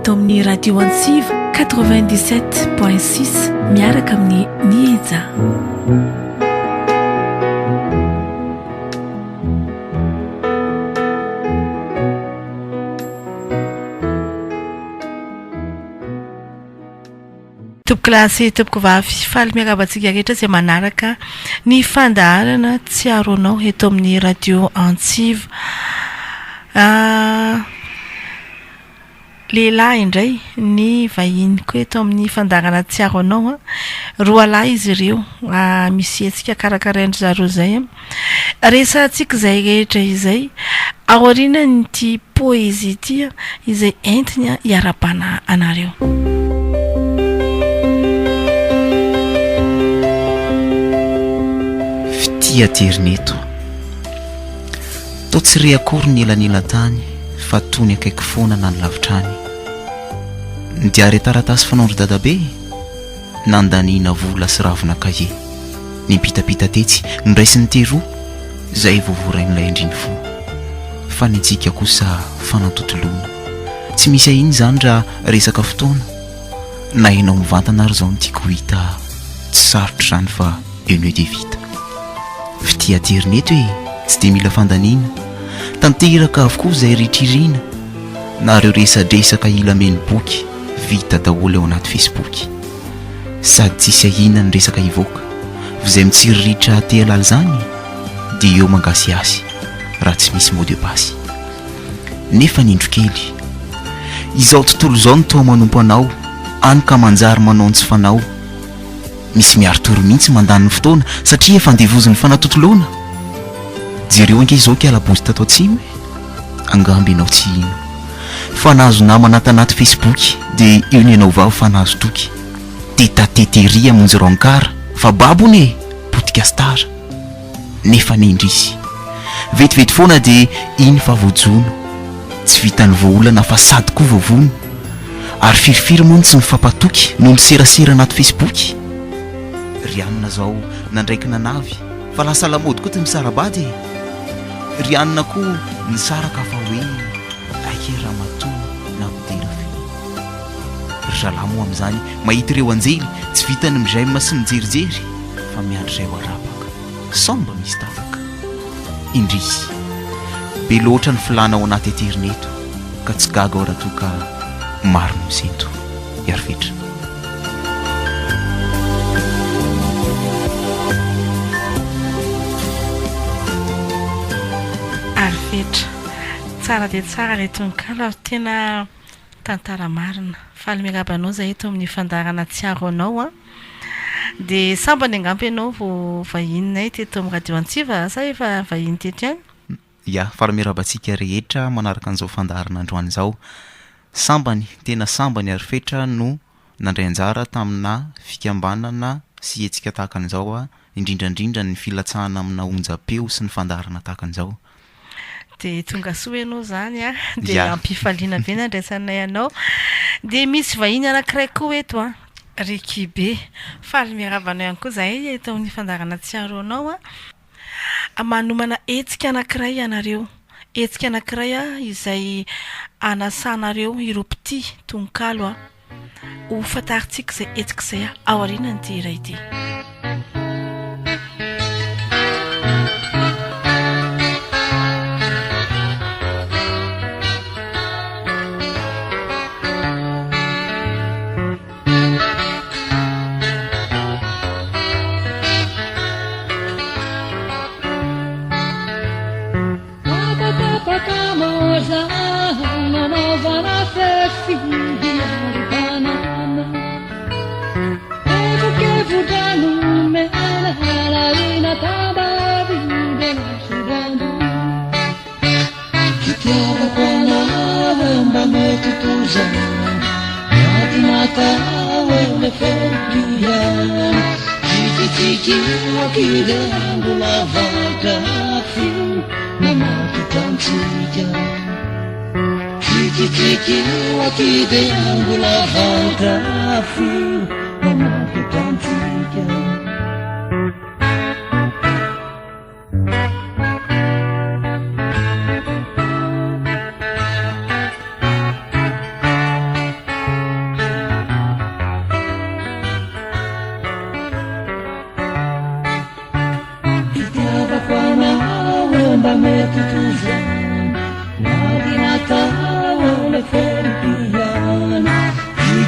eto amin'ny radio antsiva 97.6 miaraka amin'ny Nieza. Topoko lasy topoko vavy faly miarabantsika rehetra izay manaraka ny fandaharana tsy aronao eto amin'ny radio antsiva. Lehilahy indray ny vahiny koa eto amin'ny fandaharana tsy aronao roa lahy izy ireo misy hetsika karakaraindry zareo zay resantsika izay rehetra izay aoriana nyty poésie ty izay entiny hiarabana anareo. Aterineto to tsy re akory ny elan'elan-tany fa tony akaiky foana na ny lavitrany nidiary taratasy fanaondro dadabe nandaniana vola sy ravina kahie nipitapita tetsy niraisiny teroa zay vovorain'ilay indriny fo fa nitsika kosa fanatotoloana tsy misy ahiny zany raha resaka fotoana na hainao mivantana ary zao nytiako hita tsy sarotry zany fa eno de vita fity aterineto hoe tsy de mila fandaniana tanteraka avokoa izay ritririana na reo resadresaka ilameny boky vita daholo ao anaty Facebook sady tsisy ahina ny resaka hivoaka izay mitsiriritra tehalala zany dia eo mangasiasy raha tsy misy mot de passe nefa nindro kely izao tontolo izao ny toa manompo anao anyka manjary manao ny tsy fanao misy miarotoro mihitsy mandany ny fotoana satria efa andevoziny fanatotoloana jereo anke izao kialabozy tato atsimy angamby ianao tsy ino fa nahazo namana tanaty Facebook dia eo ny ianao vao fa nahazo toky tetateteria monjy rankara fa babone potika stara nefa nendrisy vetivety foana dia iny fa voajono tsy vitany voaolana fa sady koa voavono ary firifiry moa tsy mifampatoky noho ny serasera anaty Facebook rianina zao nandraiky nanavy fa lasa lamody koa ty misarabady rianina koa nisaraka fa hoe akeraha matoa na midera fe ry zalamo amin'izany mahita ireo anjely tsy vitany mizaima sy mijerijery fa miandry izay ho arapaka samba misy tafaka indrisy be loatra ny filana ao anaty aterineto ka tsy gaga ao raha toka maro no misento iarofetra. Arifetra tsara dia tsara reto ny kala tena tantara marina faly miarabanao zay eto amin'ny fandarana tsiaro anao dia samba ny angampy ianao vo vahininay teto amin'ny radio antsiva sa efa vahiny teto ihany ya faly miarabantsika rehetra manaraka an'izao fandaharana androany izao sambany tena sambany Arifetra no nandray anjara tamina fikambanana sy hetsika tahaka an'izao indrindrandrindra ny filatsahana amina onjapeo sy ny fandaharana tahaka an'izao dia tonga soa ianao zany dia ampifaliana be nandraisanay ianao dia misy vahiny anankiray koa eto Rikibe faly miarabanao ihany koa zay eto amin'ny fandaharana tsiaro anao manomana hetsika anankiray ianareo hetsika anankiray izay anasanareo ireo piti tononkalo ho fantaritsika izay hetsika izay ao aoriana ny ty iray ity.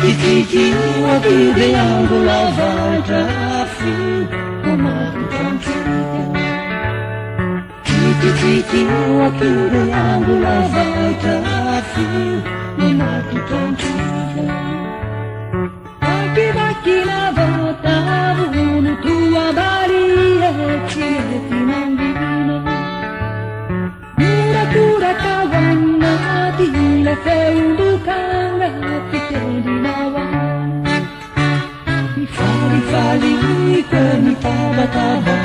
Titi wakide yangu lavatafi umakutantika Titi wakide yangu lavatafi umakutantika Baki na votavunu tua barie Cileti mangina Mura kawana Tile feudukanga Kitendinawa Fali kweni taba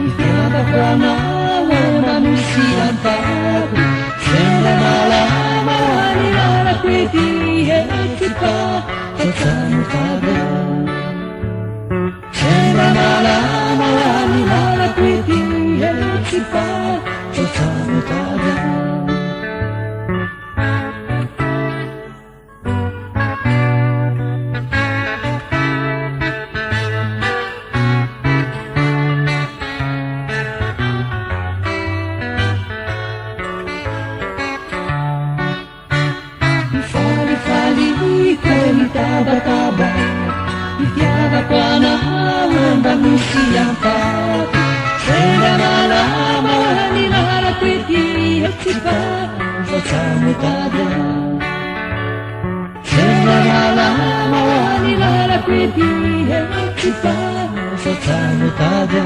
Ikiaba kwana Wema nusiantaku Senda malama Nilala kweti Etika Tatamu tada Senda malama Nilala kweti Etika Tatamu tada Taba Ikiaba kwana Wemba nusiantaku Senda malama Nilala kweti Etika Tatamu tada Senda malama Nilala kweti Etika Tatamu tada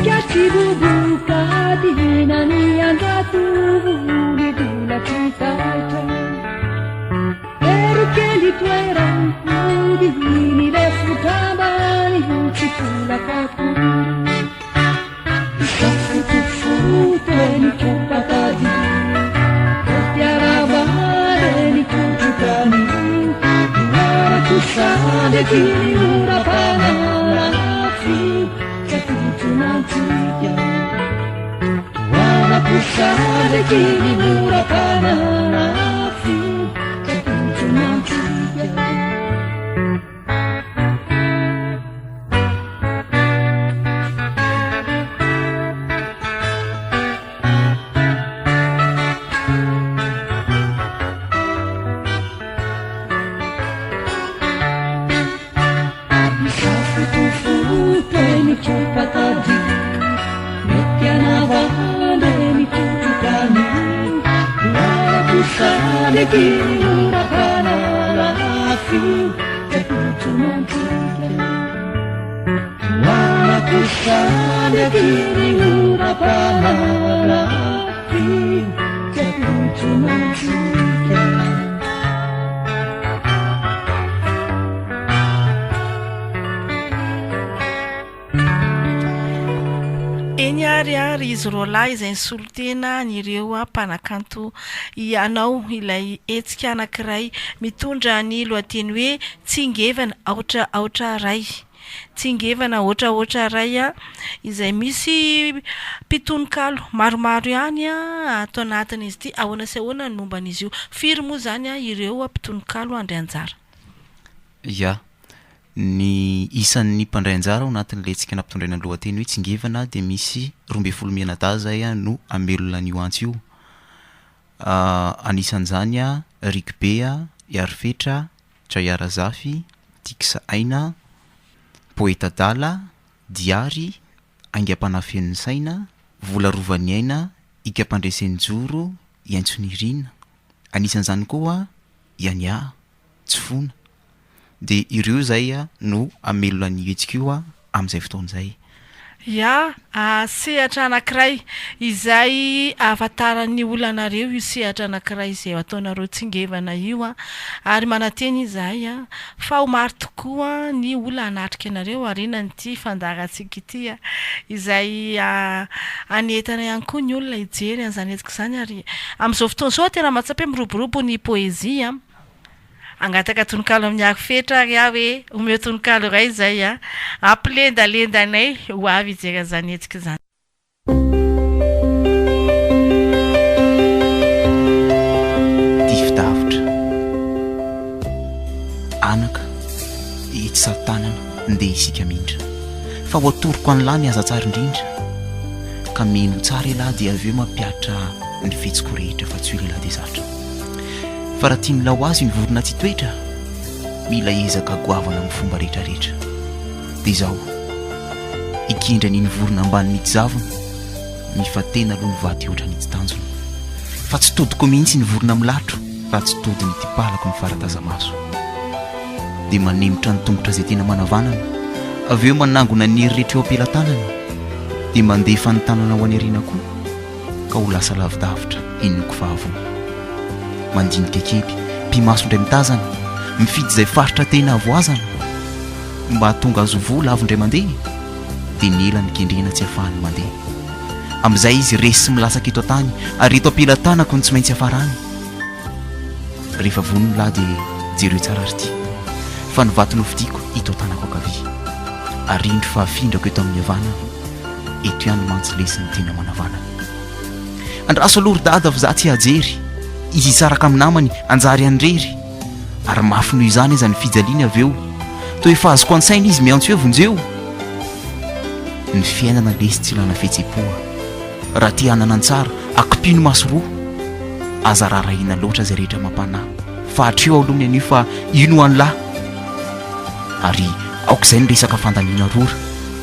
Kiasi bubuka Dina niandatu Nidula citaita Perché tuoi rampudi mi refutavano uccicula capo Stoffi tuffuto e mi chiappata di Porti a lavare mi cucciucani Ora tu sale chi ora panala fi Che tu non ti chiama Ora tu sale chi ora panala fi Che una panala fi che tu non ti Una cuscina che una panala fi che tu non ti Eny ary izy roa lahy izay nisolo tena nireo mpanakanto ianao ilay hetsika anankiray mitondra ny lohateny hoe tsingevana aotra ray tsingevana oatra ray izay misy mpitononkalo maromaro ihany atao anatin'izy ity ahoana sy ahoana ny momban'izy io firy moa zany ireo mpitononkalo andray anjara ya ny isan'ny mpandray anjara ao anatin'ilay hetsika nampitondraina ny lohateny hoe tsingevana dia misy 12 daza zay no amelona an'io antsy io anisan'izany Rikbe Iarifetra Trayarazafy Tiksa Aina Poeta Dala Diary Aingam-panafen'ny saina Volarovan'ny aina Ikam-pandresen'ny joro Iaintsonirina anisan'izany koa Iania Tsifona de ireo zay no amelona ny hetsika io amin'izay fotoan'izay ya sehatra anankiray izay afantaran'ny olonareo io sehatra anankiray izay ataonareo tsingevana io ary manateny izay fa ho maro tokoa ny olona anatrika anareo arinan'ity fandarantsika ity izay anetana ihany koa ny olona ijery an'izany hetsika izany ary amin'izao fotoan'izao tena mahatsapy miroborobo ny poezia angataka tononkalo amin'ny Arifetra ary hoe omeo tononkalo iray izay ampilendalendanay ho avy ijery an'izany hetsika izany dividavitra anaka etsy tanana ndeha isika mindra fa voatoroko an'lahy ny aza tsara indrindra ka mino tsara ilahy dia aveo mampiatra ny fetsiko rehetra fa tsy ho lehilahy dia zatra fa raha tia milao azy ny vorona tsy toetra mila ezaka goavana amin'ny fomba rehetrarehetra. Dia izao ikindra n'iny vorona ambanin'ny zavony mifatena aloha ny vaty oatra ny tsy tanjony, fa tsy todiko mihitsy ny vorona milatro raha tsy tody ny tipalako ny farataza-maso. Dia manemotra ny tongotra izay tena manavanana, avy eo manangona ny hery rehetra eo ampelantanany, dia mandefa ny tanana ho any ariana koa ka ho lasa lavidavitra inoko fahavoa. Mandinika kely mpimaso indray mitazana, mifidy izay faritra tena avoazana mba hatonga azo vola avy indray mandeha, dia niela ny kendrena tsy hafahany mandeha. Amin'izay izy resy sy milasaka eto an-tany ary eto ampelantanako ny tsy maintsy hafarany. Rehefa vonony lahy dia jereo tsara ary ty fa ny vato nofidiako hito tanako ankavia, ary indro fahafindrako eto amin'ny havana, eto ihany mantsy lesiny tena manavanana. Andraso aloha ry dada fa za tsy hajery, izy hisaraka amin'ny namany anjary andrery, ary mafy noho izany iza ny fijaliany avy eo, toa efa azoko an-tsaina izy miantso eo vonjeo. Ny fiainana lesy tsy ilana fihetsem-poa, raha tia hanana an-tsara akipino maso roa, aza rarahina loatra izay rehetra mampanahy, fa hatreo alohany anio fa ino ho any lahy. Ary aok'izay ny resaka fandaniana rora,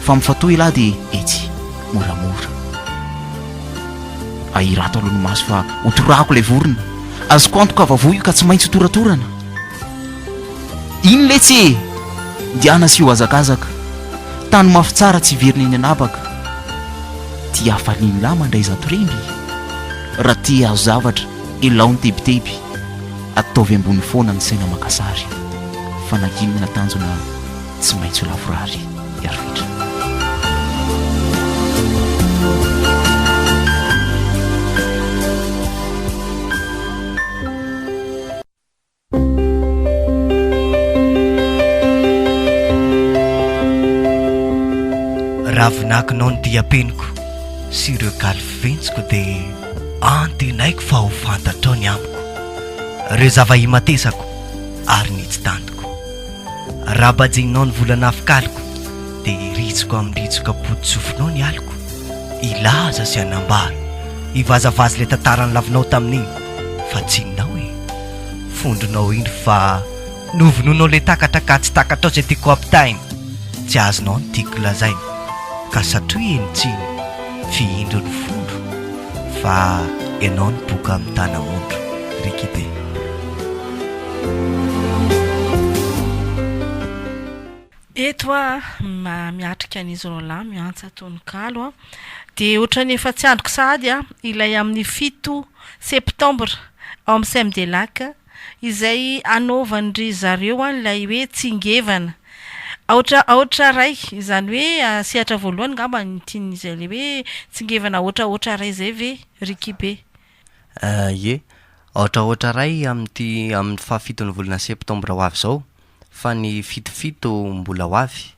fa mifatoa ilahy dia etsy moramora. Ahirato aloha ny maso fa hotorako ilay vorona, azoko antoka vavoa io ka tsy maintsy hotoratorana. Iny letsy diana sy ho azakazaka, tany mafy tsara tsy verina eny anabaka, ty hafaliany lahy mandray zato remby, raha ty azo zavatra elao ny tebiteby, ataovy ambony foana ny saina makasary, fa nakinina tanjona tsy maintsy ho lavorary iarofetra. Ravinakinao ny diapeniko sy ireo galy fiventsiko dia antenaiko fa ho fantatrao ny amiko ireo zava-imatesako ary ny tsy tantiko. Raha bajenao ny volana afikaliko dia ritsiko amin'ny ritsoka potsofinao ny aliko, ilaza sy anambara ivazavazy ilay tantarany lavinao tamin'iny, fa tsinonao hoe fondronao indro fa novononao ilay takatra ka tsy takatrao izay tiako ampitainy, tsy azonao ny tiako lazainy ka satria enitsiny fihindro ny fondro fa ianao ny boka amin'ny tanamondro rikibe. Eto miatrika an'izy roalahy miantsa tononkalo dia ohatrany efa tsy androko sahady ilay amin'ny 7 septambra ao amin'ny Saint-Medelac izay anaovan'ry zareo ilay hoe tsingevana Aotra ray, izany hoe sehatra voalohany ngamba ny tian'izy ilay hoe tsingevana otra ray izay ve rikibe? Ye, otra ray amin'ny fahafito ny volana septambra ho avy izao, fa ny fitofito mbola ho avy.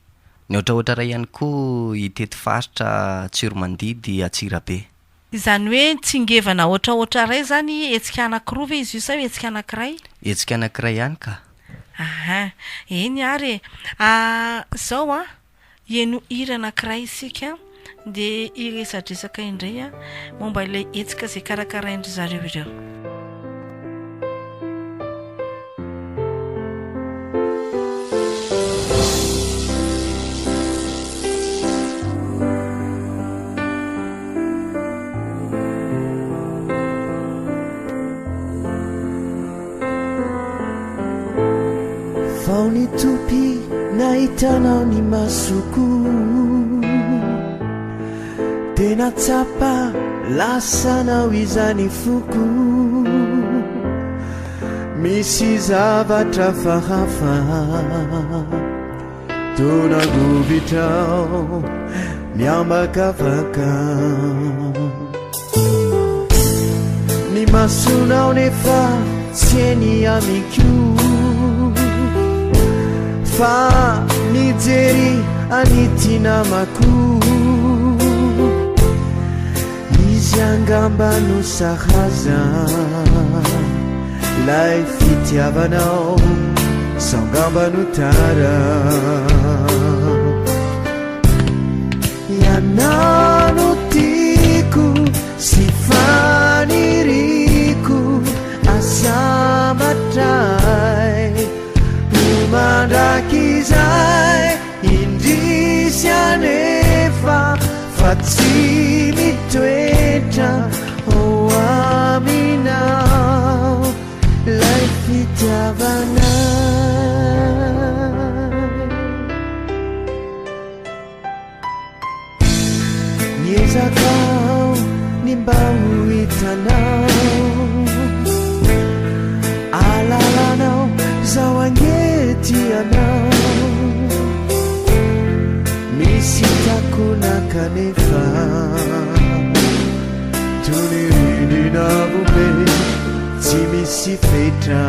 Ny otra ray ihany koa hitety faritra Tsiromandidy Atsirabe. Izany hoe tsingevana otra ray zany hetsika anankiroa ve izy io sa hetsika anankiray? Hetsika anankiray ihany ka. Aha, eny ary zao eno hira anankiray isika dia iresadresaka indray momba ilay hetsika izay karakaraindry zareo ireo. Fao ny tompy nahitanao ny masoko, tena tsapa lasanao izany foko, misy zavatra fahafa tonagovitrao miambakavaka, ny masonao nefa tsy eny amikio, fa mijery anitinamako, izy angamba no sahaza lay fitiavanao, sangamba no tara ianao no tiako sy faniriko asamba matay umandrakizay indrisy anefa fa tsy mitoetra ho aminao lay fitiavanay niezakao ny mba ho hitanao alalanao zao agnety anao misy takona kanefa tonirininabobe tsy misy fetra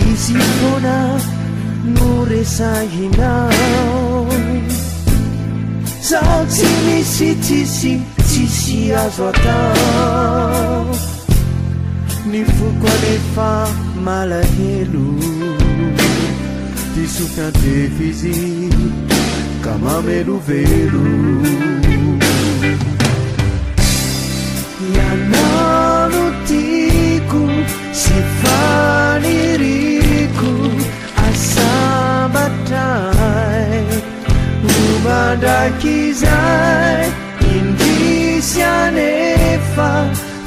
izy fona no resahinao zao tsy misy tsisy azo atao ny foko anefa malahelo tisofiantefizy ka mamelovelo ianao no tiako sy faniriko asambatray umandrakizay indrisy anefa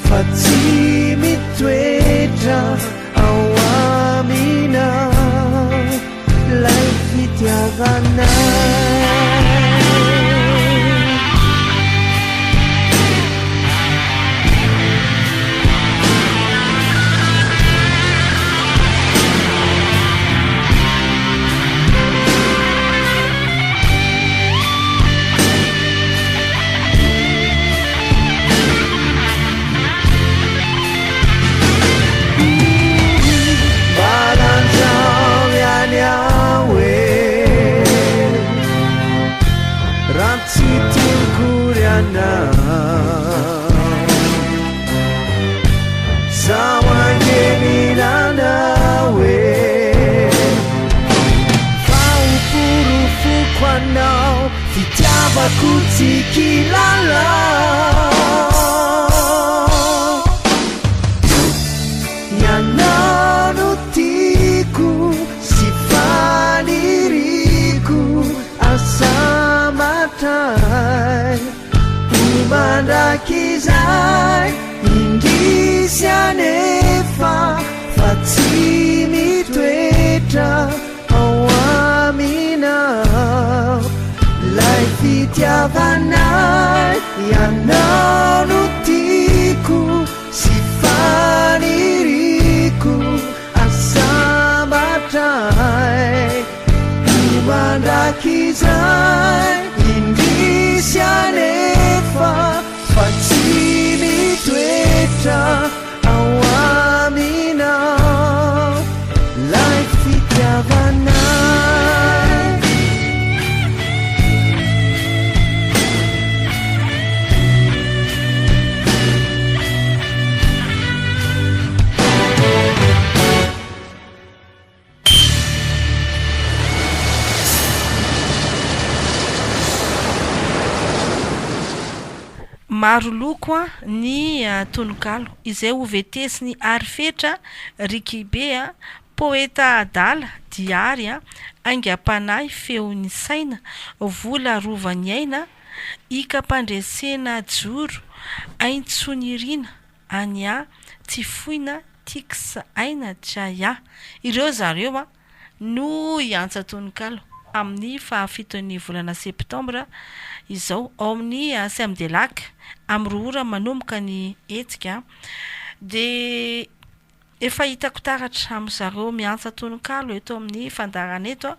fa tsy mitoetra ao aminao lay fitiavanay sawangeninanawe faupurufukwanao fitiavako tsy kilala ianao no tiako sy faniriko asamatay umandrakizay indrisy anefa fa tsy mitoetra ao aminao lay fitiavanay ianao no tiako sy faniriko asambatray umandrakizay indrisy anefa fa tsy mitoetra ao aminao lay fitiavanay maro loko a ny tonokalo izay hovetesiny Arifetra Rikibea poeta adala diary a angam-panahy feon'ny saina vola rovany aina ikam-pandresena joro aintsonirina anya tifoina tiksa aina jaya ireo zareo a no iantsa tonokalo amin'ny fahafitony volana septambra izao ao amin'ny samdelak amroora manomboka ny etsika de efa hitako taratra amin'zareo miantsa tonokalo eto amin'ny fandarana eto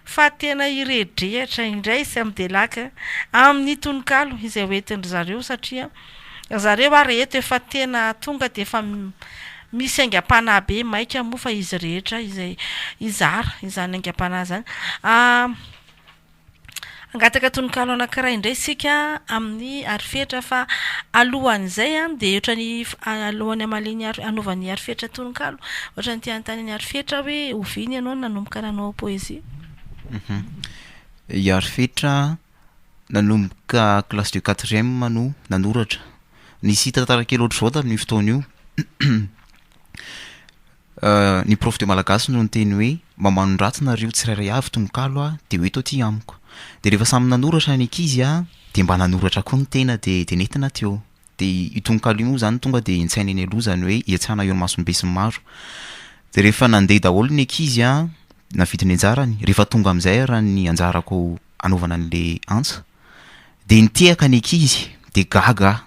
fa tena iredrehatra indray samdelak amin'ny tonokalo izay hoentin'ny zareo satria zareo ary eto efa tena tonga de efa misy aingam-panahy be maika moa fa izy rehetra izay izara izany aingam-panahy zany angataka tonokalo anankiray indray sika amin'ny Arifetra fa alohan'izay a de ohatrany alohany amaliny anovany Arifetra tonokalo ohatrany tiantany Arifetra hoe oviny ianao nanomboka nanao poezie Arifetra nanomboka classe de 4e no nanoratra nisy tantarakely ohatry zao tamin'ny fotoana io Ny prof de malagasy no nyteny hoe mamanondratinareo tsirairay avy tononkalo a de hoe toty amiko de rehefa samy nanoratra ny ankizy a de mba nanoratra koa ny tena de nentina teo de itononkalo io moa zany tonga de intsaina eny aloha zany hoe iatsana eo ny masombe sy maro de rehefa nandeha daholo ny ankizy a navitiny anjarany rehefa tonga amin'izay raha ny anjarako anaovana an'le antsa de nitehaka ny ankizy de gaga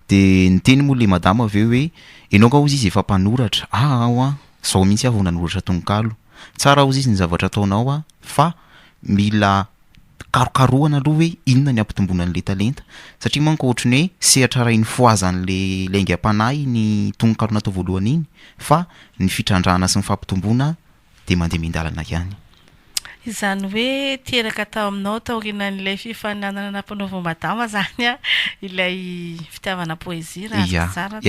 de niteny moa le madama aveo hoe enao ka ozy izy efa mpanoratra ao a zao mihitsy avy nanoratra tononkalo tsara ozy izy ny zavatra ataonao a fa mila karokarohana aloha hoe inona ny ampitombona an'le talenta satria manko ohatrany hoe sehatra rainy foazan'le laingam-panahy ny tononkalo natao voalohany iny fa ny fitrandrana sy ny fampitombona de mandeha mindalana ihany izany hoe teraka tao aminao taorinan'ilay fifaninanana nampanaovam-badama zany a ilay fitiavana poezia raha tsara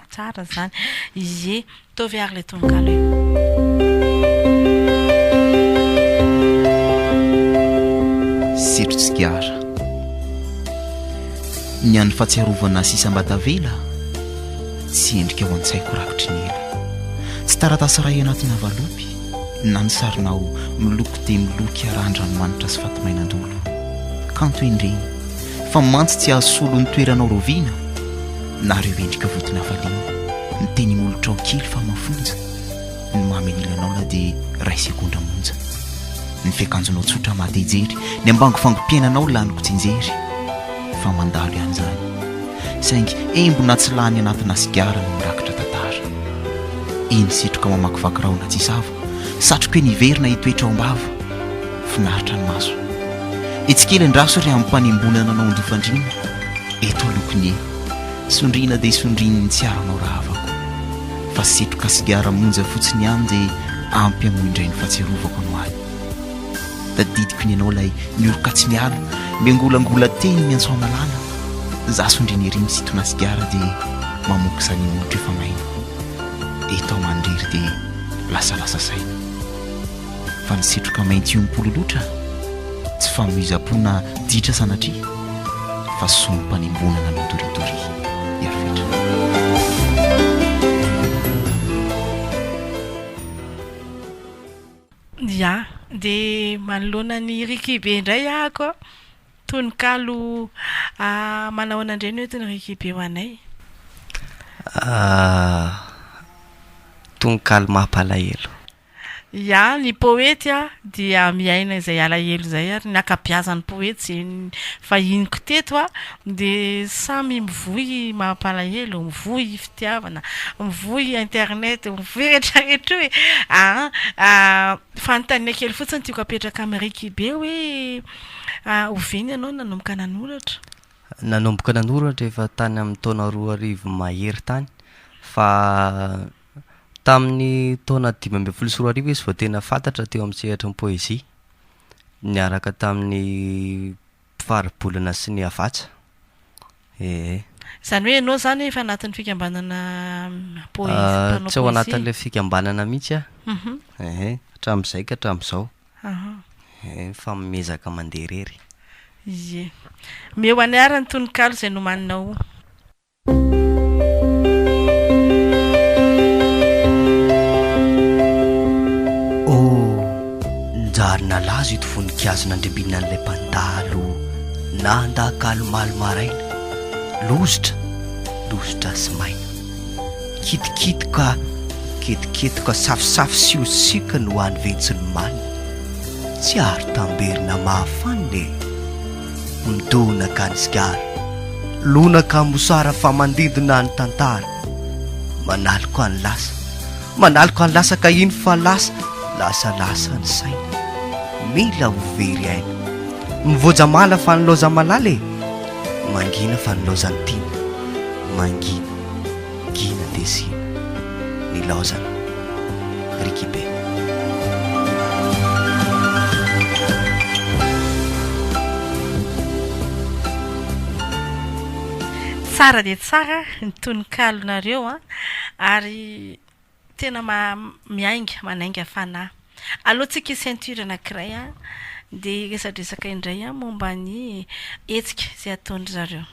tsara zany izy tovy ary le tononkalo setro tsigara ny an'ny fahatsiarovana sisam-batavela tsy endrika ao an-tsaiko rakotry ny ela tsy taratasy ray anatina valopy na ny sarinao miloko de miloky arandranomanitra sy fatimainandolo kanto endreny fa mantsy tsy ahasolo ny toeranao roviana na reo endrika votona hafaliana ny teny molotra ao kely fa mafonja ny mamenilanao na de ray sekondra monja ny fiakanjonao tsotra mahdejery ny ambango fangompiainanao laniko tsinjery fa mandalo ihany zany saingy embona tsy lany anatina sigara no mirakitra tantara eny sitroka mamakivaky rahona tsy sava satroka hoe niverina hitoetra ao ambava finaritra ny maso etsikely ndraso ry ampanembonana anao andofandrina eto lokony e sondrina de sondriny tsy aranao raha avako fa setroka sigara monja fotsiny ihany de ampy amoindray ny fahatsiarovako no any tadidiko ny anao lay mioroka tsy miala miangolangola teny miantso amalala za sondriny ery misitona sigara de mamoky zany motra efa maina eto mandriry de lasalasa saina fa ny setroka mainty io mipololotra tsy famoizam-pona ditra sanatria fa sompanembonana midoridory iarofetra ya de manoloana ny rikibe indray ahako tononkalo manao anandreny hoe tony rikibe ho anay tononkalo mampalahelo ya ny poety a dia miaina izay alahelo zay ary ny akabiazan'ny poety zay fahiniko teto a de samy mivoy mampalahelo mivoy fitiavana mivoy internet mivoy rehetrarehetra hoe fanontaniana kely fotsiny tiako apetraka amin'ny rikibe hoe oveny ianao nanomboka nanoratra efa tany amin'ny taona 2 mahery tany fa tamin'ny taona 2014 izy vao tena fantatra teo amin'ny sehatra ny poezia niaraka tamin'ny faribolana sy ny afatsa zany hoe ianao zany efa anatin'ny fikambanana poezia tsy ao anatin'ilay fikambanana mihitsy hatramin'izay ka hatramin'izao fa mezaka mandeha rery ie meo aniarany tononkalo zay nomaninao njary nalazo ito voninkazo nandrebina an'ilay mpandalo na andakalo malomaraina lozotra sy maina kitikitoka safisafy siosika no hoany ventsiny malina tsy ary tamberina mahafanyle midona ka ny sigara lonaka mosara fa mandidina ny tantara manaliko any lasa ka iny fa lasa ny saina mila hovery aina mivojamala fa niloza malala mangina fa niloza ny tina mangina desina nilozana rikibe tsara de tsara ny tonokalonareo ary tena manainga fanahy alohantsika ceinture anankiray de resadresaka indray momba ny etsika zay ataondry zareo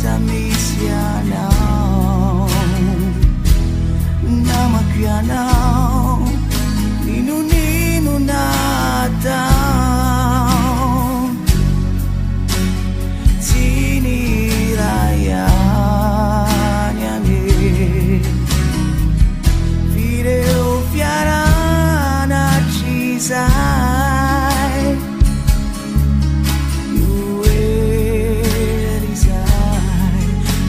rehetra misy anao namaky anao ninonino natao tsy niray any ane vireo fiaranatrizay ioerizay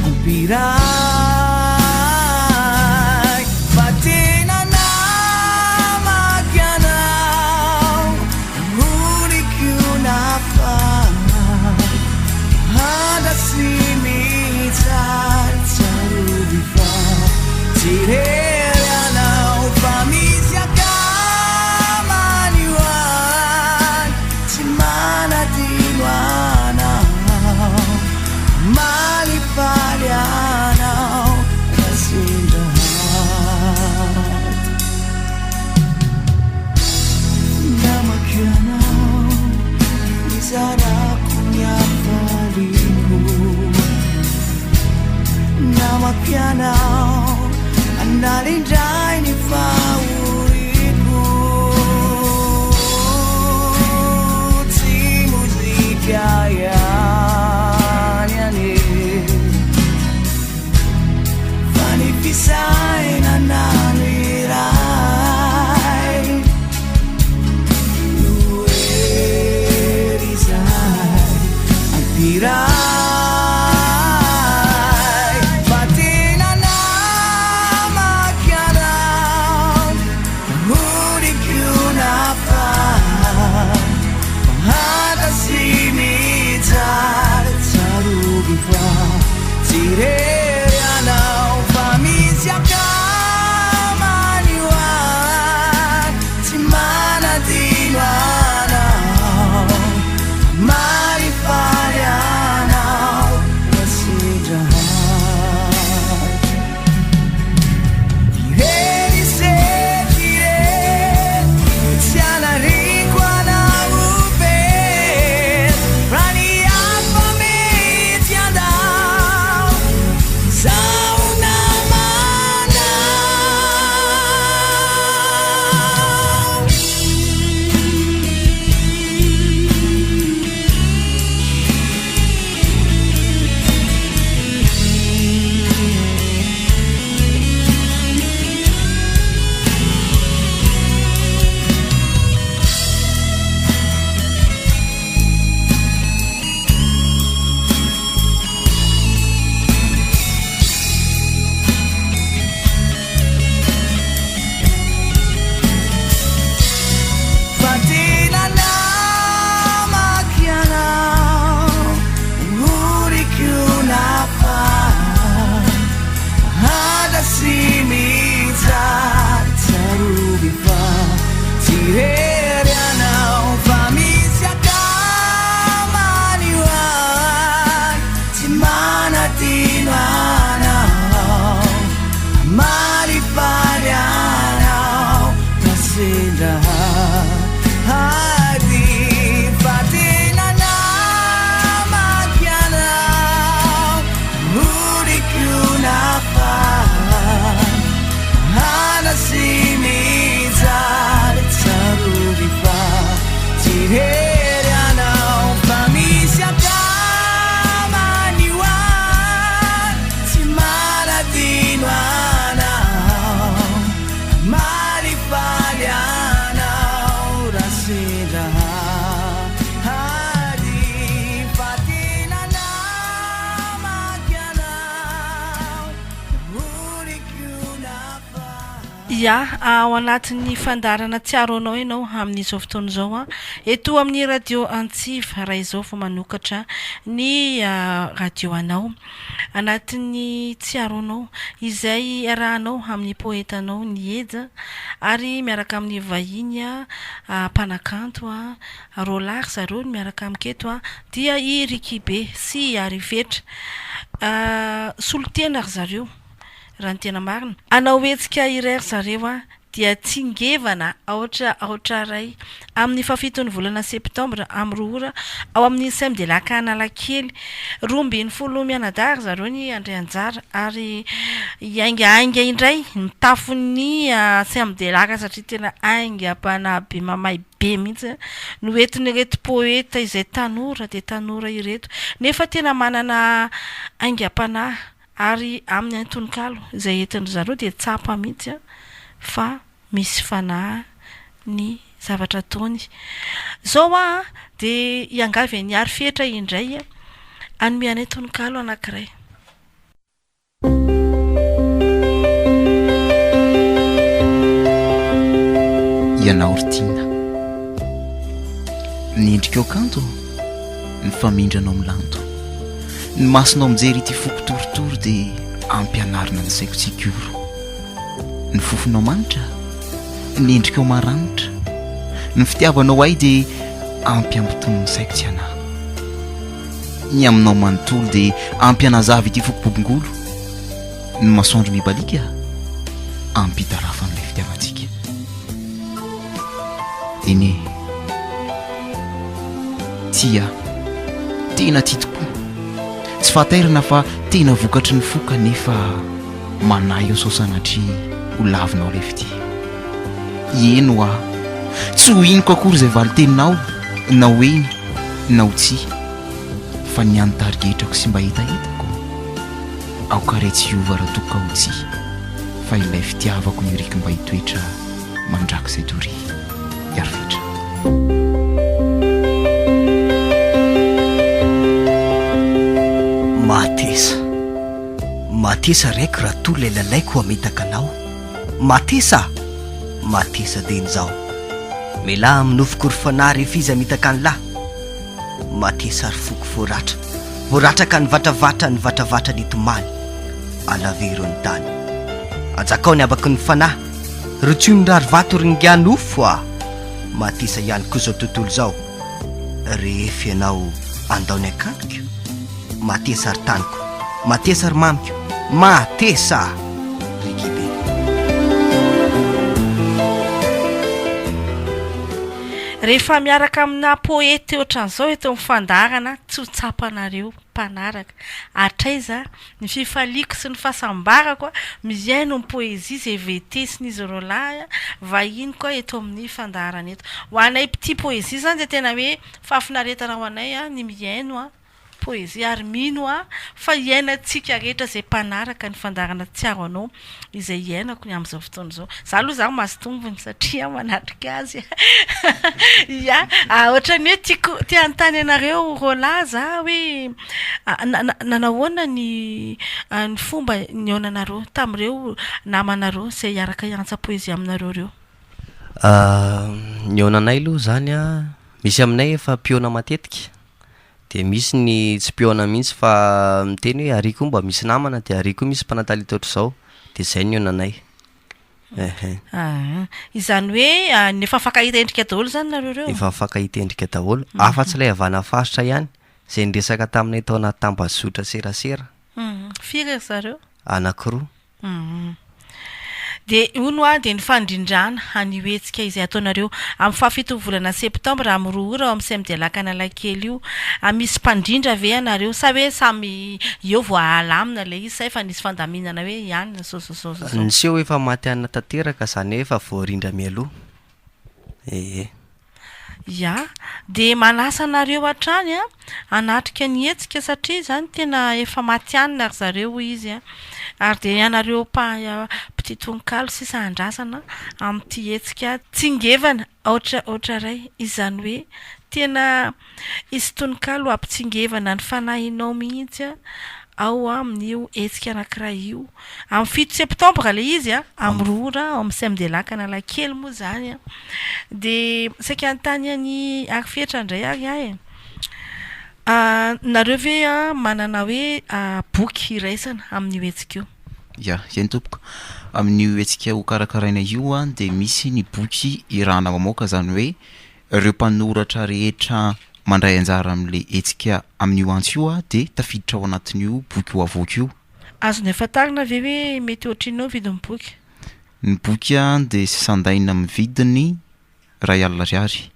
ampiray Tirerianao famisi akamaniwan Tsy manadino anao Malifaly anao Rasindrahat Namaky anao Izarako miafaliko Namaky anao Andalindray ny favoriko Tsy muzika ihany ane Fa ny fisaina nano iray Noerizay ampiray Tirerianao famisi akamaniwan Tsy manadino anao Malifaly anao Rasindrahat Ireny sekire Tsy anariko anao be Raha ny ampamety andao Zaho namanao Fatina namaky anao Uriko nafaly Hadasy mijaly tsaroby fa Tirerianao famisi akamaniwan Tsy manadino anao Malifaly anao Rasindrahat Hadi fatina namaky anao Uriko nafaly Hadasy mijaly tsaroby fa Tirerianao famisi akamaniwan Tsy manadino anao Malifaly anao Rasindrahat Hadi fatina namaky anao Uriko nafaly Ya, ao anatin'ny fandarana tsiaro anao ianao amin'izao fotoana izao a eto amin'ny radio Antsiva raha izao vao manokatra ny radio anao anatin'ny tsiaro anao izay arahanao amin'ny poetanao ny Eda ary miaraka amin'ny vahiny mpanakanto Rolar zareo miaraka amiketo dia i Rikibe sy Arivetra solotena ry zareo raha ny tena marina anao hetsika irery zareo dia tsingevana aotra ray amin'ny fafitony volana septambra amin'ny roa ora ao amin'ny samedi de laka Analakely 12 mianadahy zareo ny andray anjara ary ainga indray mitafony samedi de laka satria tena aingam-panahy be mamay be mihitsy no entin'ireto poeta izay tanora de tanora ireto nefa tena manana aingam-panahy ary amin'ny antonikalo izay entin'ny zareo de tsapa mihitsy fa misy fanahy ny zavatra ataony zao de iangavy ny ary fetra indray anome anay tonikalo anankiray ianaortina ny endrika eo kanto ny famindranao milanto ny masonao mijery ity foko toritory dia ampianarina ny saiko tsikoro ny fofonao manitra ny endrika ao maranitra ny fitiavanao ay dia ampiambitony ny saiko tsy anahy ny aminao manontolo dia ampianazavy ity fokobobongolo ny masoandro mibalika ampitarafa amin'ilay fitiavantsika eny tia tena tia tokoa tsy fatairana fa tena vokatry ny foka nefa manahy eo sao sanatria ho lavinao ilay fity eno tsy ho inoko akory izay valiteninao na ho eny na ho tsy fa ny anotarigetrako sy mba hitahitako aokare tsy hiova raha tokoka ho tsy fa ilay fitiavako ny riky mba hitoetra mandraka izay dory iarofetra matesa raiky raha toa lay lalaiko hametaka anao matesa deny zao mila aminofoko ry fanahy rehefa izy hamitaka an'lahy matesa ry foko voaratraka ny vatravatra ny tomaly alavero ny tany ajakao ny abaky ny fanahy ry tsy ny rary vato ry ngianofo matesa ihany koa zao tontolo zao rehefa ianao andaony akantoko matesa ry taniko matesa ry mamiko matesa rikibe rehefa miaraka amina poeta ohatran'izao eto mifandarana tsy ho tsapanareo mpanaraka atraiza ny fifaliako sy ny fahasambarako miaino ny poezia izay vetesiny izy rolahy vahiny koa eto amin'ny fandarana eto ho anay piti poezia zany dia tena hoe fahafinaretana ho anay ny miaino poezia ary mino fa iainantsika rehetra izay mpanaraka ny fandarana tsiaro anao izay iainako ny amin'izao fotoana izao za aloha zany masotombony satria manatrika azy ohatran'ny hoe tiako tia anontany anareo rolahy za hoe nanahoana ny fomba ny aonanareo tamin'ireo namanareo izay hiaraka hiantsa poezia aminareo reo ny aonanay aloha zany misy aminay efa piona matetika de misy ny tsy piona mihitsy fa miteny hoe ariko mba misy namana de ariko misy mpanantalita ohatr'izao de zay ny aonanay izany hoe nefa fakahita endrika daholo zany nareo reo efa fakahita endrika daholo afa-tsy ilay avana faritra ihany zay niresaka taminay tao anaty tambazotra serasera firy zareo anankiroa de io de ny fandrindrana hanioetsika izay ataonareo amin'ny fahafitony volana septambra amin'ny roa ora ao amin'ny samedi de laka Analakely io misy mpandrindra ve anareo sa hoe samy eo voalamina ilay izy sa efa nisy fandaminana hoe ihany niseho efa maty anina tanteraka zany efa voarindra mialoha de manasa anareo hatrany anatrika ny etsika satria zany tena efa matyanina ry zareo izy ary de ianareo petit tonkalo sisa andrasana amin'ity etsika tsingevana oatra ray izany hoe tena izy tonkalo ampitsingevana ny fanahinao mihitsy ao amin'io etsika anankiray io amin'ny 7 septambra le izy amin'ny roa ora ao amin'ny samedi de laka Analakely moa zany de saika antany ny arifetra indray ary nareo ve manana hoe boky iraisana amin'io etsika io zany tompoko amin'io etsika ho karakaraina io dia misy ny boky irana mamoaka zany hoe ireo mpanoratra rehetra mandray anjara amin'le etsika amin'io antso io dia tafiditra ao anatin'io boky ho avoaka io azony efa tarina ve hoe mety ohatrinao vidin'ny boky ny boky a dia sandaina amin'ny vidiny ray alina ariary.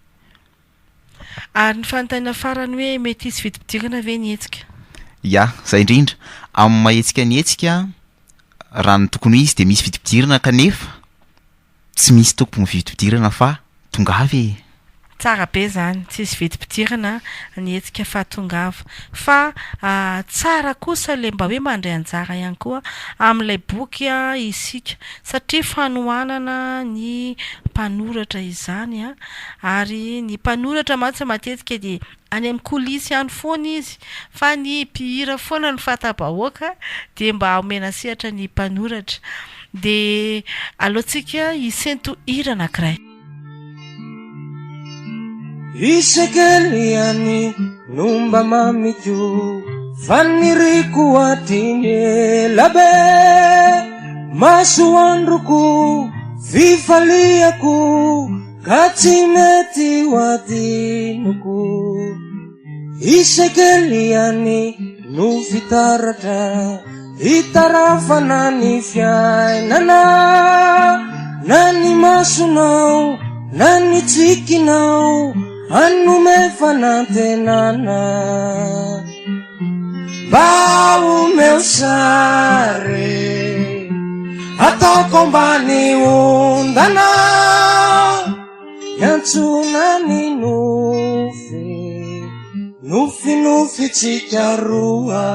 Ary ny fanontaniana farany hoe mety izy vidim-pidirana ve ny hetsika? Ya, zay indrindra amin'ny mahetsika ny hetsika raha ny tokony izy dia misy vidim-pidirana kanefa tsy misy tokony vidim-pidirana fa tongavy. Tsara be zany, tsisy vidim-pidirana ny hetsika fa tongava. Fa tsara kosa le mba hoe mandray anjara ihany koa amin'ilay boky isika satria fanohanana ny mpanoratra izany ary ny mpanoratra mantsy matetika dia any amin'ny kolisy ihany foana izy fa ny mpihira foana ny fatabahoaka dia mba omena sehatra ny mpanoratra. Dia alohantsika hisento hira anankiray. Isekeli ani numba mamiku faniriku atine labe masuandruku vifaliaku katimeti wadinuku Isekeli ani nufitarata itarafanani fiai nani masunau nani tikinau anu mefanantenana bau meu sare atau kombani undana yantunani nufi cikarua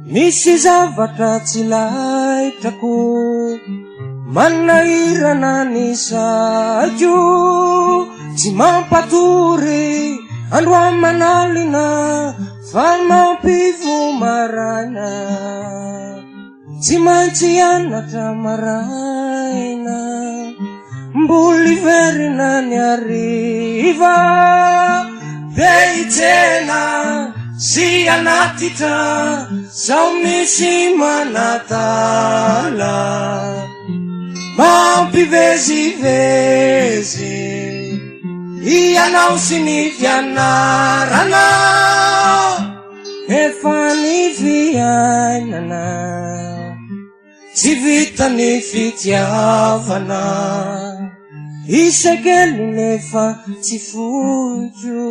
misi zavatra tsy laitaku manairana ny sajo tsy mampatory andro amanalina fa mampivomarana tsy maintsy anatra maraina mboli verina ny ariva de itena si anatitra sao misy manatala mampivezivezy ianao sy ny fianarana efa ny fiainana tsy vita ny fitiavana isekely nefa tsy fojo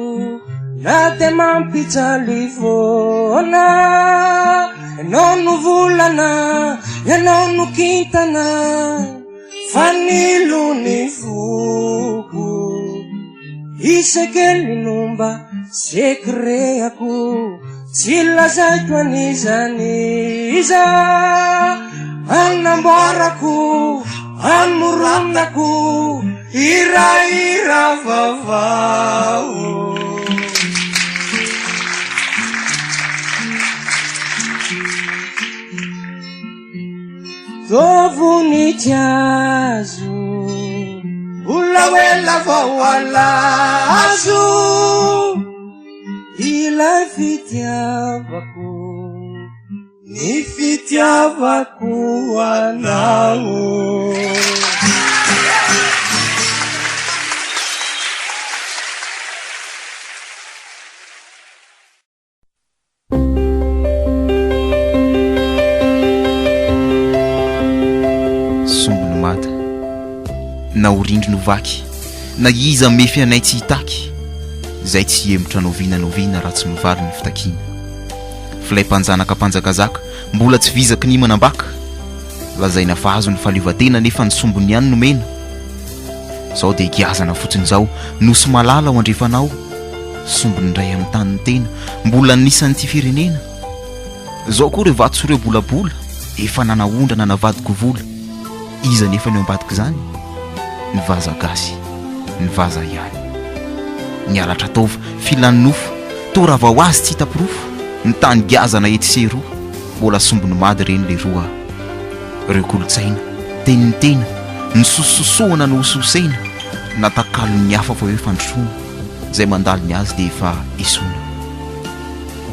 na de mampijaly vona ianao no volana ianao no kintana fa nilo ny foko isekely nomba sekreako tsy lazaiko an'izany iza anamboarako amoronako iraira vavao voninkazo ulawela vawalazo ilay fitiavako ny fitiavako anao. Na orindry novaky na iza mefy anay tsy hitaky zay tsy emotra noviana raha tsy mivaly ny fitakiana filay mpanjanaka mpanjakazaka mbola tsy vizaky ny manambaka lazaina fa azo ny fahaleovan-tena nefa ny sombony ihany nomena zao dia igiazana fotsiny zao nosy malala ao andrefanao sombony ray amin'ny tany ny tena mbola nisany ty firenena zao koa reo vatsoreo bolabola efa nanaondra nanavadiko vola iza nefa ny ambadika zany ny vaza gasy ny vaza ihany ny alatra taova filany nofo torava ho azy tsy hitapirofo ny tany giazana etiseroa mbola sombony mady reny le roa reo kolotsaina tenin'ny tena ny sososoana no hososaina natakalo ny hafa fa hoe fandrosoana zay mandalo ny azy dia efa isoana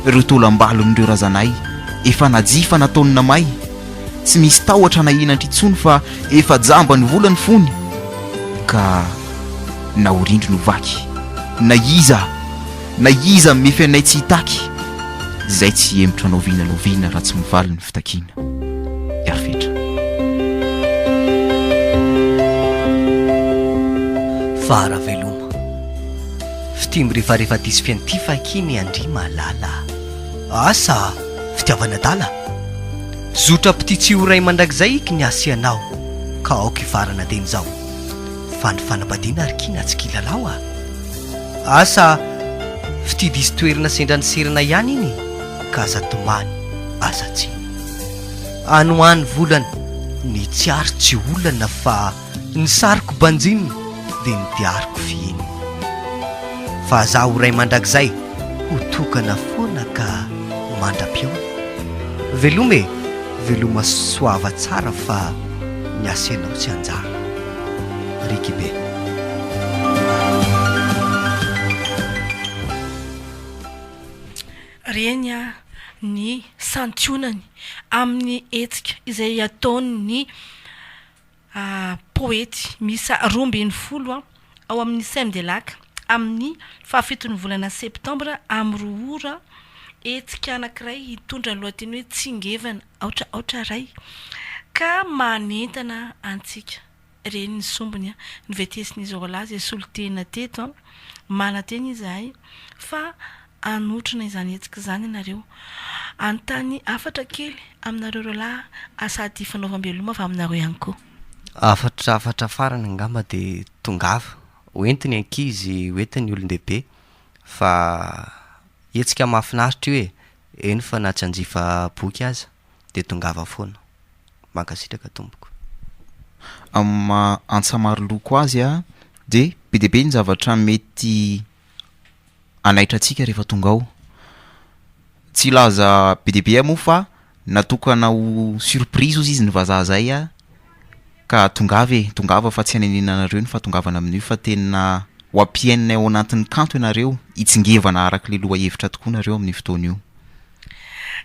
reo tolam-balon'ireo razanay efa najifa nataony namay tsy misy tahotra nahinantritsony fa efa jamba ny volany fony ka na orindry novaky na iza mefy anay tsy hitaky zay tsy emotra noviana raha tsy mivaly ny fitakiana yarfetra fara veloma fitimy rehefa tisy fianty fakiny andry malala asa fitiavana dala zotra mpititsy oray mandrakizay iky ny asianao ka aoka ifarana teny zao fa ny fanambadiana ary kina tsy kilalao asa fitidy izy toerana sendra ny serana ihany iny ka aza tomany asa tsy anoany volana ny tsiary tsy olana fa ny sariko banjinina dia nidiariko fiiny fa zaho ray mandrakizay ho tokana foana ka mandra-peo veloma veloma soava tsara fa ny asianao tsy anjara rikibe reny a ny santionany amin'ny hetsika izay ataony ny poety misy 12 ao amin'ny Sem de Lac amin'ny 7 volana septambra amin'ny 2 ora hetsika anankiray hitondra ny lohateny hoe tsingevana aotra ray ka manentana antsika reny ny sombony ny vetesiny zorolazy solotena teto manateny izahay fa anotrina izany hetsika zany ianareo antany afatra kely aminareo roalahy asady fanaovam-beloma fa aminareo ihany koa afatra farany angamba dia tongava hoentiny ankizy hoentiny olon-dehibe fa hetsika mahafinaritra io eny fa na tsy anjifa boky aza dia tongava foana mankasitraka tomboko antsamaro loko azy dia be dia be ny zavatra mety anaitra atsika rehefa tonga ao tsy laza be dia be moa fa natokana ho surprise ozy izy ny vazaha zay ka tongava fa tsy anenina anareo ny fatongavana amin'io fa tena ho ampiainina ao anatin'ny kanto ianareo hitsingevana araka le loha hevitra tokoa nareo amin'ny fotoana io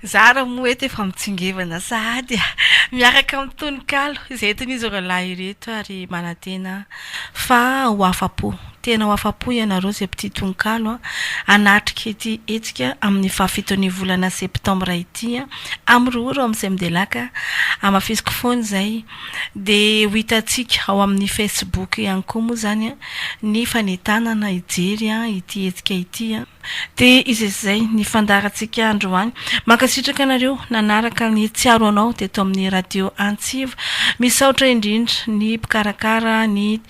zara moa eto efa mitsingevana sady miaraka amin'ny tononkalo izay eton'izy roalahy ireto ary manantena fa ho afapo tena ho afapo ianareo zay petit tononkalo anatrika ety hetsika amin'ny 7 volana septambra ity amin'ny 2 ora amin'ny Sem de Lac amafisiko foana zay dia ho hitantsika ao amin'ny Facebook ihany koa moa zany ny fanentanana ijery ity hetsika ity dia izy zay ny fandarantsika androany mankasitraka anareo nanaraka ny tsiaro anao teto amin'ny radio Antsiva misaotra indrindra ny mpikarakara ny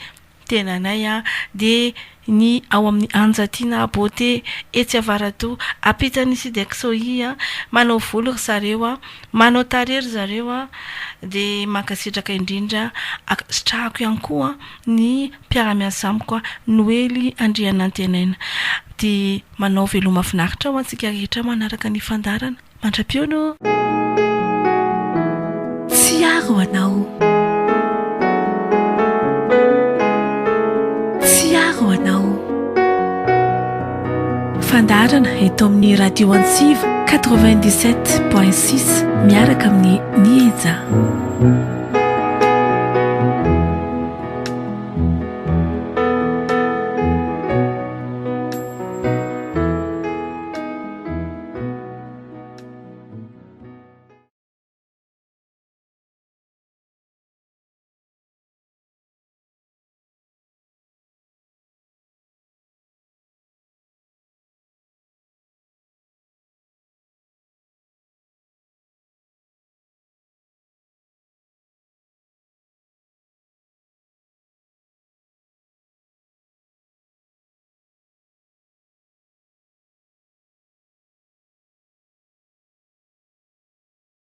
tenanay dia ny ao amin'ny anjatiana bote etsy avarato apitany sidexoi manao volo ry zareo manao tarery zareo dia mankasitraka indrindra sitrahako ihany koa ny mpiara-miasa amiko Noely Andrianantenaina dia manao veloma finaritra ho antsika rehetra manaraka ny fandarana mandra-piono tsiaro anao fandarana eto amin'ny radio Antsiva 97.6 miaraka amin'ny Nieza